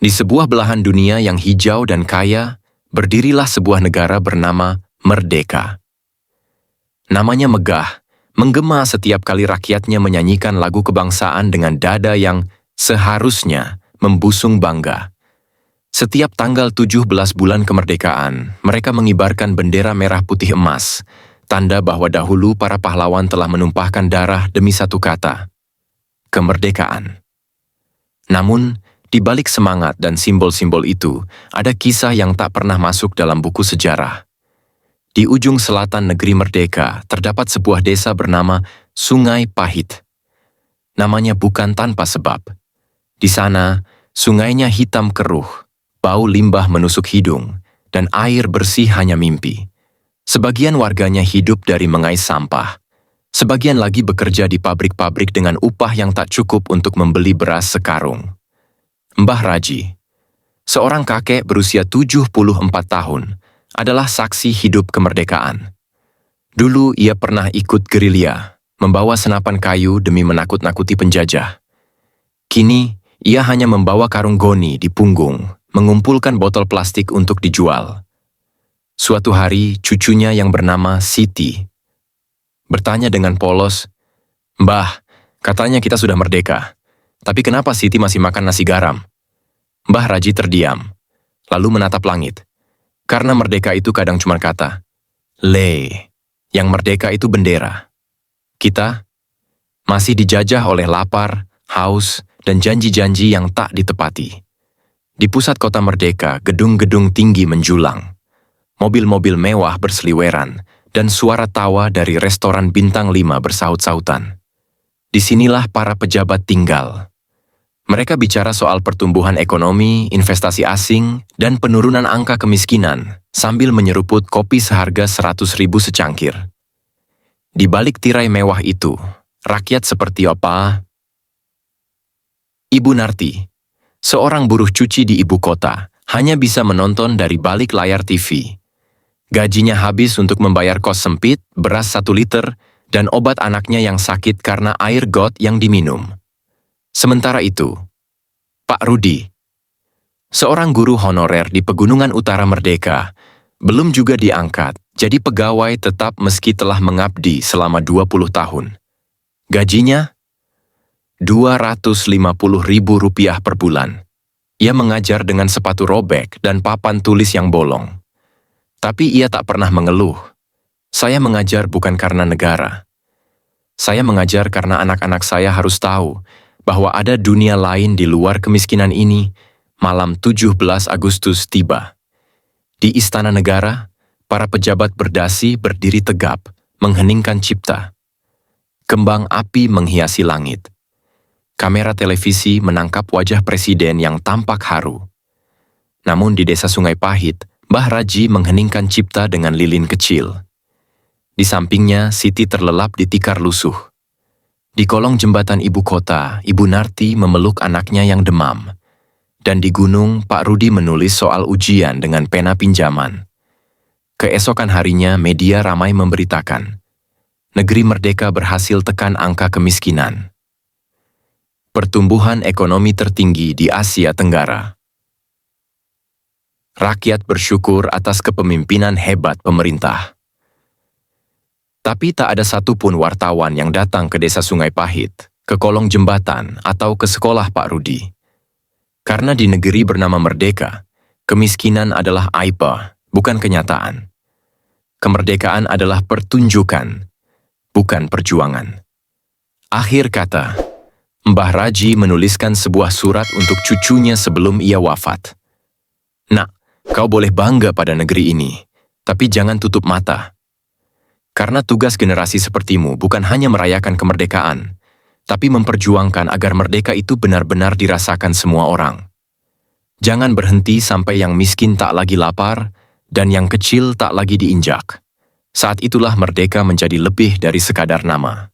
Di sebuah belahan dunia yang hijau dan kaya, berdirilah sebuah negara bernama Merdeka. Namanya megah, menggema setiap kali rakyatnya menyanyikan lagu kebangsaan dengan dada yang seharusnya membusung bangga. Setiap tanggal 17 bulan kemerdekaan, mereka mengibarkan bendera merah putih emas, tanda bahwa dahulu para pahlawan telah menumpahkan darah demi satu kata, kemerdekaan. Namun, di balik semangat dan simbol-simbol itu, ada kisah yang tak pernah masuk dalam buku sejarah. Di ujung selatan negeri Merdeka, terdapat sebuah desa bernama Sungai Pahit. Namanya bukan tanpa sebab. Di sana, sungainya hitam keruh, bau limbah menusuk hidung, dan air bersih hanya mimpi. Sebagian warganya hidup dari mengais sampah. Sebagian lagi bekerja di pabrik-pabrik dengan upah yang tak cukup untuk membeli beras sekarung. Mbah Raji, seorang kakek berusia 74 tahun, adalah saksi hidup kemerdekaan. Dulu ia pernah ikut gerilya, membawa senapan kayu demi menakut-nakuti penjajah. Kini, ia hanya membawa karung goni di punggung, mengumpulkan botol plastik untuk dijual. Suatu hari, cucunya yang bernama Siti bertanya dengan polos, "Mbah, katanya kita sudah merdeka. Tapi kenapa Siti masih makan nasi garam?" Mbah Raji terdiam, lalu menatap langit. Karena merdeka itu kadang cuma kata. Yang merdeka itu bendera. Kita masih dijajah oleh lapar, haus, dan janji-janji yang tak ditepati. Di pusat kota merdeka, gedung-gedung tinggi menjulang. Mobil-mobil mewah berseliweran, dan suara tawa dari restoran bintang 5 bersaut-sautan. Disinilah para pejabat tinggal. Mereka bicara soal pertumbuhan ekonomi, investasi asing, dan penurunan angka kemiskinan, sambil menyeruput kopi seharga 100.000 secangkir. Di balik tirai mewah itu, rakyat seperti apa? Ibu Narti, seorang buruh cuci di ibu kota, hanya bisa menonton dari balik layar TV. Gajinya habis untuk membayar kos sempit, beras 1 liter, dan obat anaknya yang sakit karena air got yang diminum. Sementara itu, Pak Rudi, seorang guru honorer di Pegunungan Utara Merdeka, belum juga diangkat jadi pegawai tetap meski telah mengabdi selama 20 tahun. Gajinya Rp250.000 per bulan. Ia mengajar dengan sepatu robek dan papan tulis yang bolong. Tapi ia tak pernah mengeluh. Saya mengajar bukan karena negara. Saya mengajar karena anak-anak saya harus tahu bahwa ada dunia lain di luar kemiskinan ini. Malam 17 Agustus tiba. Di Istana Negara, para pejabat berdasi berdiri tegap, mengheningkan cipta. Kembang api menghiasi langit. Kamera televisi menangkap wajah presiden yang tampak haru. Namun di desa Sungai Pahit, Mbah Raji mengheningkan cipta dengan lilin kecil. Di sampingnya, Siti terlelap di tikar lusuh. Di kolong jembatan ibu kota, Ibu Narti memeluk anaknya yang demam. Dan di gunung, Pak Rudi menulis soal ujian dengan pena pinjaman. Keesokan harinya, media ramai memberitakan. Negeri Merdeka berhasil tekan angka kemiskinan. Pertumbuhan ekonomi tertinggi di Asia Tenggara. Rakyat bersyukur atas kepemimpinan hebat pemerintah. Tapi tak ada satupun wartawan yang datang ke desa Sungai Pahit, ke kolong jembatan, atau ke sekolah Pak Rudi. Karena di negeri bernama Merdeka, kemiskinan adalah aibah, bukan kenyataan. Kemerdekaan adalah pertunjukan, bukan perjuangan. Akhir kata, Mbah Raji menuliskan sebuah surat untuk cucunya sebelum ia wafat. "Nak, kau boleh bangga pada negeri ini, tapi jangan tutup mata. Karena tugas generasi sepertimu bukan hanya merayakan kemerdekaan, tapi memperjuangkan agar merdeka itu benar-benar dirasakan semua orang. Jangan berhenti sampai yang miskin tak lagi lapar, dan yang kecil tak lagi diinjak. Saat itulah merdeka menjadi lebih dari sekadar nama."